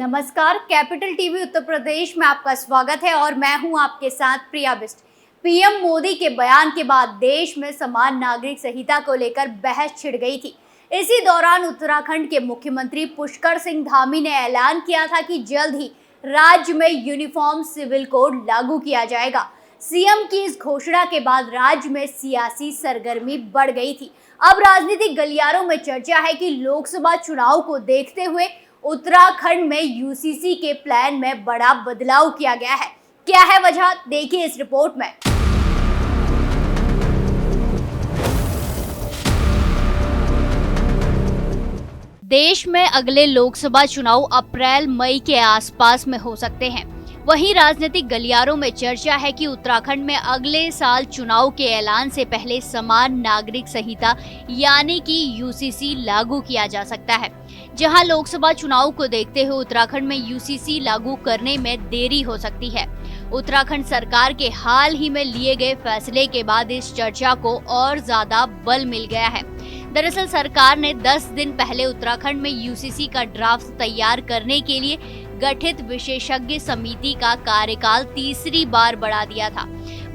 नमस्कार, capital TV Uttar Pradesh में आपका स्वागत है और मैं हूं आपके साथ प्रिया बिस्ट। पीएम मोदी के बयान के बाद देश में समान नागरिक संहिता को लेकर बहस छिड़ गई थी। इसी दौरान उत्तराखंड के मुख्यमंत्री पुष्कर सिंह धामी ने ऐलान किया था कि जल्द ही राज्य में यूनिफॉर्म सिविल कोड लागू किया जाएगा। सीएम की इस घोषणा के बाद राज्य में सियासी सरगर्मी बढ़ गई थी। अब राजनीतिक गलियारों में चर्चा है कि लोकसभा चुनाव को देखते हुए उत्तराखंड में यूसीसी के प्लान में बड़ा बदलाव किया गया है। क्या है वजह, देखिए इस रिपोर्ट में। देश में अगले लोकसभा चुनाव अप्रैल मई के आसपास में हो सकते हैं। वहीं राजनीतिक गलियारों में चर्चा है कि उत्तराखंड में अगले साल चुनाव के ऐलान से पहले समान नागरिक संहिता यानी कि यूसीसी लागू किया जा सकता है। जहां लोकसभा चुनाव को देखते हुए उत्तराखंड में यूसीसी लागू करने में देरी हो सकती है। उत्तराखंड सरकार के हाल ही में लिए गए फैसले के बाद इस चर्चा को और ज्यादा बल मिल गया है। दरअसल सरकार ने 10 दिन पहले उत्तराखंड में यूसीसी का ड्राफ्ट तैयार करने के लिए गठित विशेषज्ञ समिति का कार्यकाल तीसरी बार बढ़ा दिया था।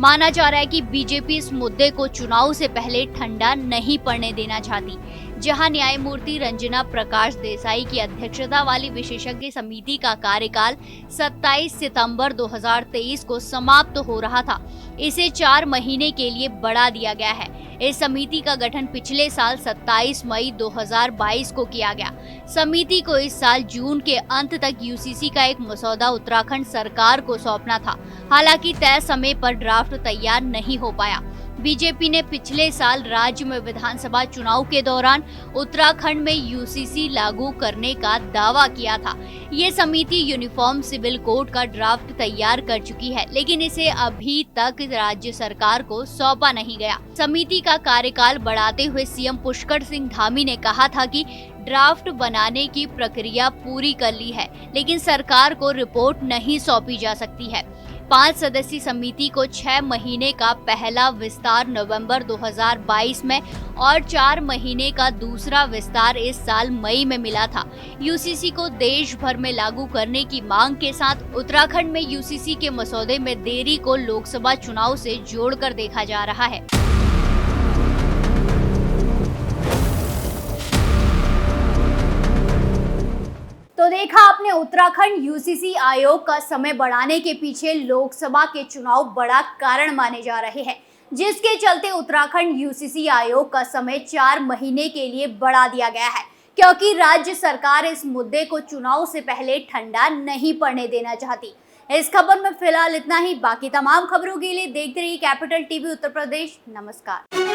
माना जा रहा है कि बीजेपी इस मुद्दे को चुनाव से पहले ठंडा नहीं पड़ने देना चाहती। जहां न्यायमूर्ति रंजना प्रकाश देसाई की अध्यक्षता वाली विशेषज्ञ समिति का कार्यकाल 27 सितंबर 2023 को समाप्त हो रहा था, इसे 4 महीने के लिए बढ़ा दिया गया है। इस समिति का गठन पिछले साल 27 मई 2022 को किया गया। समिति को इस साल जून के अंत तक यूसीसी का एक मसौदा उत्तराखंड सरकार को सौंपना था। हालांकि तय समय पर ड्राफ्ट तैयार नहीं हो पाया। बीजेपी ने पिछले साल राज्य में विधानसभा चुनाव के दौरान उत्तराखंड में यूसीसी लागू करने का दावा किया था। ये समिति यूनिफॉर्म सिविल कोड का ड्राफ्ट तैयार कर चुकी है, लेकिन इसे अभी तक राज्य सरकार को सौंपा नहीं गया। समिति का कार्यकाल बढ़ाते हुए सीएम पुष्कर सिंह धामी ने कहा था कि ड्राफ्ट बनाने की प्रक्रिया पूरी कर ली है, लेकिन सरकार को रिपोर्ट नहीं सौंपी जा सकती है। 5 सदस्यीय समिति को 6 महीने का पहला विस्तार नवंबर 2022 में और 4 महीने का दूसरा विस्तार इस साल मई में मिला था। यूसीसी को देश भर में लागू करने की मांग के साथ उत्तराखंड में यूसीसी के मसौदे में देरी को लोकसभा चुनाव से जोड़कर देखा जा रहा है। तो देखा आपने, उत्तराखंड यूसीसी आयोग का समय बढ़ाने के पीछे लोकसभा के चुनाव बड़ा कारण माने जा रहे हैं, जिसके चलते उत्तराखंड यूसीसी आयोग का समय 4 महीने के लिए बढ़ा दिया गया है, क्योंकि राज्य सरकार इस मुद्दे को चुनाव से पहले ठंडा नहीं पड़ने देना चाहती। इस खबर में फिलहाल इतना ही। बाकी तमाम खबरों के लिए देखते रहिए कैपिटल टीवी उत्तर प्रदेश। नमस्कार।